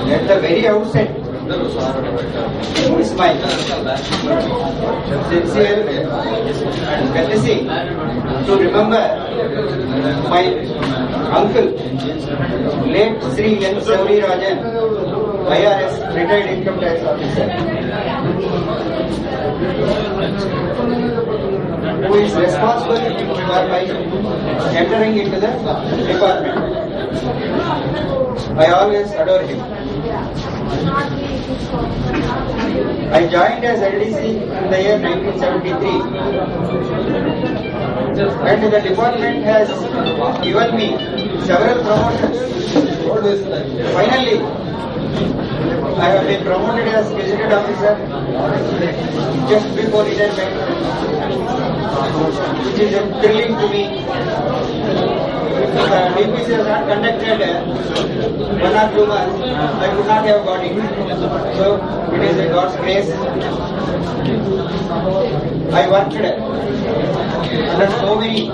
At the very outset, it's my sincere courtesy to remember my uncle, late Sri N. Sauri Rajan, IRS, retired income tax officer, who is responsible for my entering into the department. I always adore him. I joined as LDC in the year 1973, and the department has given me several promotions. Finally, I have been promoted as Gazetted Officer just before retirement, which is thrilling to me. DPC has not conducted 1 or 2 months, I could not have got it. So it is a God's grace. I worked under so many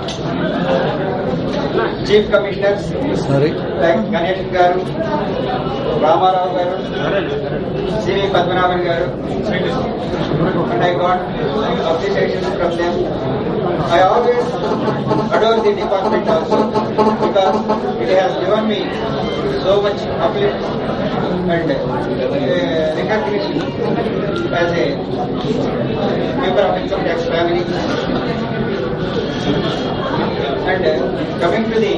chief commissioners like Ganesh Garu, Ramarao Garu, C.V. Padmanabhan Garu, and I got appreciation from them. I always adore the department also because it has given me so much uplift and recognition as a member of income tax family. And coming to the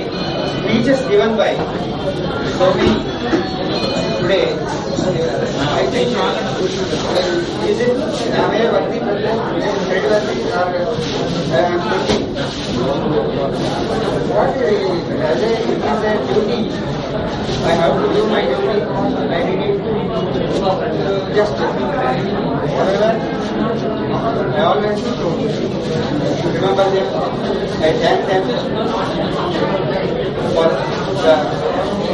speeches given by so many today, I think is it am I worthy or what it is a duty. I have to do my duty. I did it just whatever. I always remember them. I thank them for the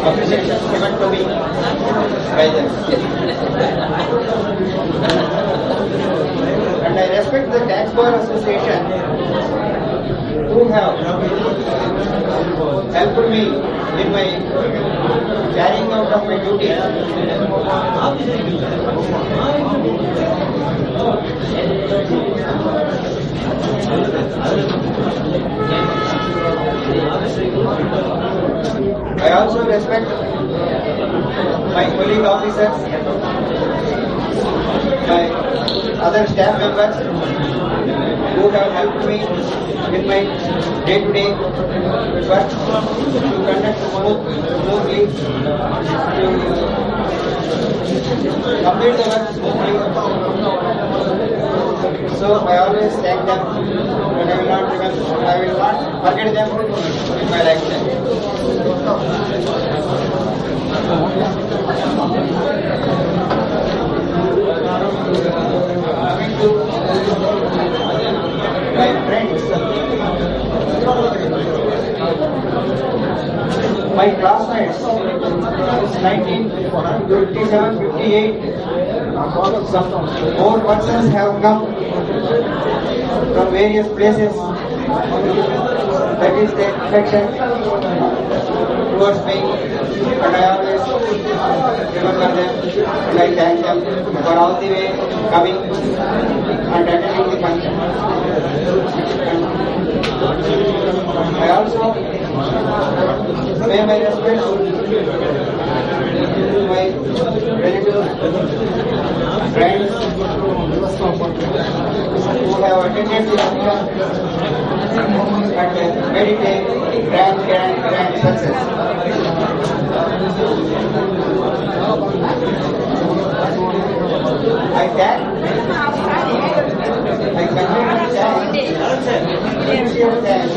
appreciation given to me by them. And I respect the Tax Bar Association who have helped me in my carrying out of my duty. I also respect my colleague officers, my other staff members who have helped me in my day-to-day work to conduct smoothly, to complete the work smoothly. So I always thank them, and I will not forget them in my lifetime. Coming to my friends, my classmates, 1957-58, some more persons have come from various places. That is the affection towards me, and I always remember them and I thank them for all the way coming and attending the function. I also pay my respects to my relatives, friends who have attended the function and made it a grand success. I thank, I continue to thank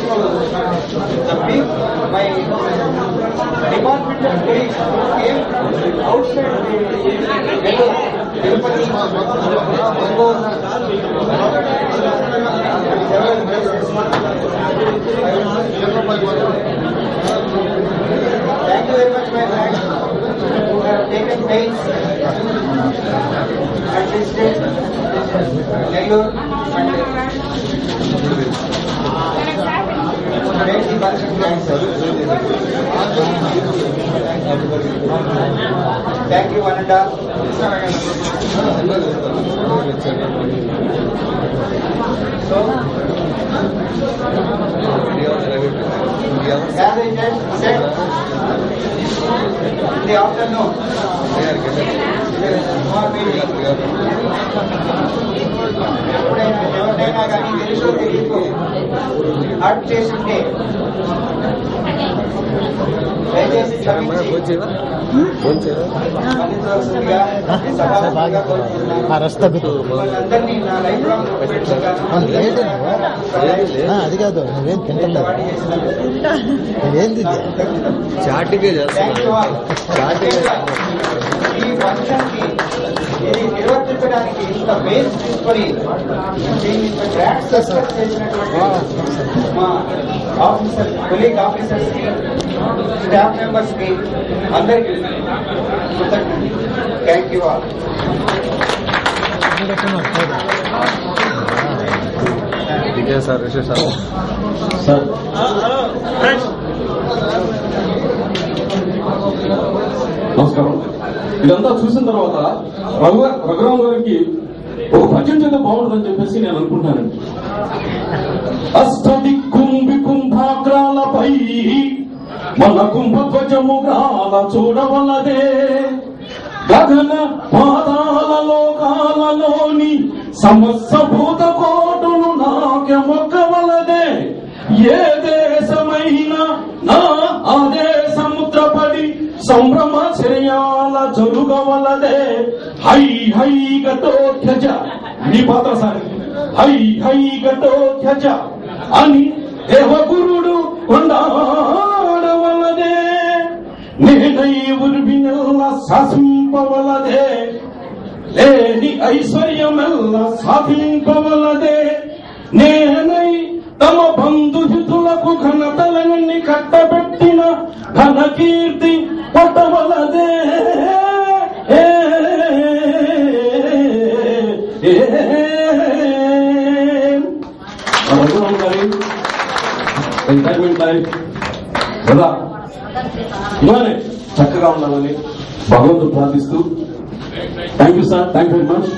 my departmental colleagues who came outside Tirupati, Thank you very much, my friends, who have taken pains and visited Nellore and made the perfect answer. Thank you, one and all. So, as I said, in the afternoon, ఎవరైనా కానీ తెలుసో తెలియదు heart patient day దయచేసి క్షమించి మన్నించవలసిందిగా సభాముఖంగా కోరుతున్నాను. అందరినీ నా లైఫ్ లాంగ్ అది కాదు నువ్వేం తింటలేదు ఏంది చాటిగా ఈ ఫంక్షన్ కి ఇది నిర్వర్తించడానికి ఇంత బేస్ తీసుకొని దీన్ని ఇంత గ్రాండ్ సక్సెస్ చేసినటువంటి మా ఆఫీసర్ కొలీగ్ ఆఫీసర్స్ కి స్టాఫ్ మెంబర్స్ కి అందరికీ thank you all. Vijay sir Rishi sir నమస్కారం. ఇదంతా చూసిన తర్వాత రఘురామ్ గారికి ఒక భజన చేత బాగుంటుందని చెప్పేసి నేను అనుకుంటానండి. అష్టదిక్కుంభి కుంభాగ్రాలపై మన కుంభధ్వజముగ్రాల చూడవలదే గగన పాతాల లోకాలలోని సమస్త భూత కోటును నాకెమొక్కవలదే ఏ దేశమైనా నా అదే సముద్రపడి సంభ్రమాశ్రయాల జరుగవలదే హై హై గటోధ్యజ నీ పాత్ర సార్ హై హై గటోధ్యజ అని దేవగురుడు కొండాడవలదే నేనై ఉర్వినెల్ల శాసింపవలదే లేని ఐశ్వర్యమెల్ల సాధింపవలదే నేనై తమ బంధుహితులకు ఘనతలన్నీ కట్టబెట్టిన ఘన కీర్తి పట్టవలదే ఎంటర్టైన్మెంట్ లైఫ్ కదా ఇలానే చక్కగా ఉండాలని భగవంతుడు ప్రార్థిస్తూ thank you sir, thank you very much.